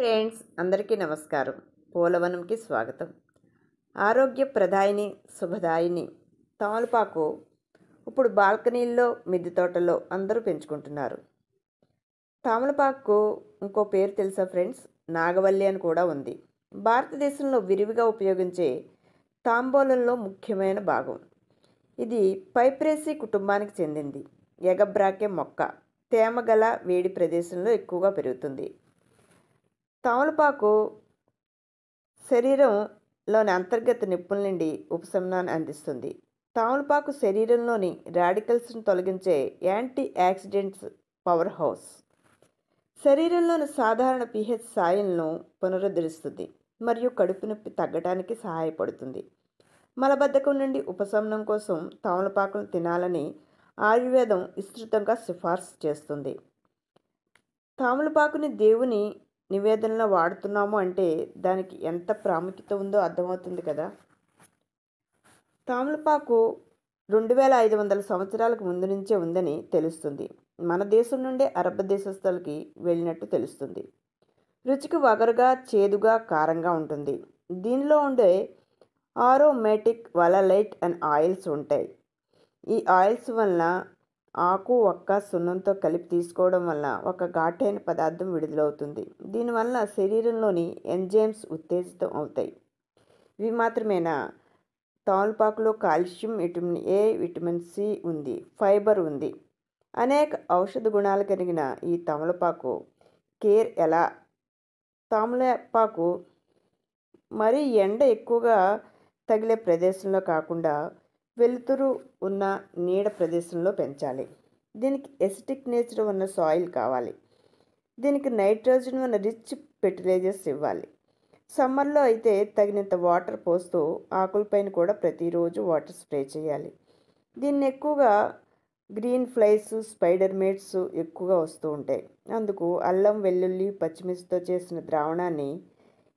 Friends అందరికీ నమస్కారం. పోలవనంకి స్వాగతం. ఆరోగ్య ప్రదాయిని శుభదాయిని తమలపాకు ఇప్పుడు బాల్కనీల్లో మిద్దె తోటల్లో అందరూ పెంచుకుంటున్నారు. తమలపాకు ఇంకో పేరు తెలుసా ఫ్రెండ్స్? నాగవల్లి అని కూడా ఉంది. భారతదేశంలో విరివిగా ఉపయోగించే తాంబూలంలో ముఖ్యమైన భాగం. ఇది పైప్రేసి కుటుంబానికి చెందింది. ఎగబ్రాకే మొక్క. తేమ గల వేడి ప్రదేశంలో ఎక్కువగా పెరుగుతుంది. తమలపాకు శరీరంలోని అంతర్గత నొప్పుల నుండి ఉపశమనాన్ని అందిస్తుంది. తమలపాకు శరీరంలోని రాడికల్స్ను తొలగించే యాంటీ ఆక్సిడెంట్స్ పవర్ హౌస్. శరీరంలోని సాధారణ pH స్థాయిలను పునరుద్ధరిస్తుంది మరియు కడుపు నొప్పి తగ్గడానికి సహాయపడుతుంది. మలబద్ధకం నుండి ఉపశమనం కోసం తమలపాకును తినాలని ఆయుర్వేదం విస్తృతంగా సిఫార్సు చేస్తుంది. తమలపాకుని దేవుని నివేదనలో వాడుతున్నాము అంటే దానికి ఎంత ప్రాముఖ్యత ఉందో అర్థమవుతుంది కదా. తమలపాకు 2500 సంవత్సరాలకు ముందు నుంచే ఉందని తెలుస్తుంది. మన దేశం నుండే అరబ్ దేశస్థులకి వెళ్ళినట్టు తెలుస్తుంది. రుచికి వగరుగా, చేదుగా, కారంగా ఉంటుంది. దీనిలో ఉండే ఆరోమేటిక్ వలలైట్ అండ్ ఆయిల్స్ ఉంటాయి. ఈ ఆయిల్స్ వలన ఆకు ఒక్క సున్నంతో కలిపి తీసుకోవడం వల్ల ఒక ఘాటైన పదార్థం విడుదలవుతుంది. దీనివల్ల శరీరంలోని ఎంజైమ్స్ ఉత్తేజితం అవుతాయి. ఇవి మాత్రమేనా? తమలపాకులో calcium, vitamin A, vitamin C ఉంది, ఫైబర్ ఉంది. అనేక ఔషధ గుణాలు కలిగిన ఈ తమలపాకు కేర్ ఎలా? తమలపాకు మరీ ఎండ ఎక్కువగా తగిలే ప్రదేశంలో కాకుండా వెలుతురు ఉన్న నీడ ప్రదేశంలో పెంచాలి. దీనికి ఎసిటిక్ నేచర్ ఉన్న సాయిల్ కావాలి. దీనికి నైట్రోజన్ ఉన్న రిచ్ ఫెర్టిలైజర్స్ ఇవ్వాలి. సమ్మర్లో అయితే తగినంత వాటర్ పోస్తూ ఆకులపైన కూడా ప్రతిరోజు వాటర్ స్ప్రే చేయాలి. దీన్ని ఎక్కువగా గ్రీన్ ఫ్లైస్, స్పైడర్ మేట్స్ ఎక్కువగా వస్తూ ఉంటాయి. అందుకు అల్లం, వెల్లుల్లి, పచ్చిమిర్చితో చేసిన ద్రావణాన్ని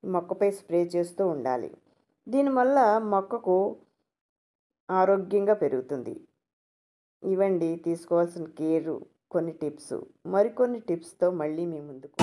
మొక్కపై స్ప్రే చేస్తూ ఉండాలి. దీనివల్ల మొక్కకు ఆరోగ్యంగా పెరుగుతుంది. ఇవండి తీసుకోవాల్సిన కేరు, కొన్ని టిప్స్. మరికొన్ని టిప్స్తో మళ్ళీ మీ ముందుకు.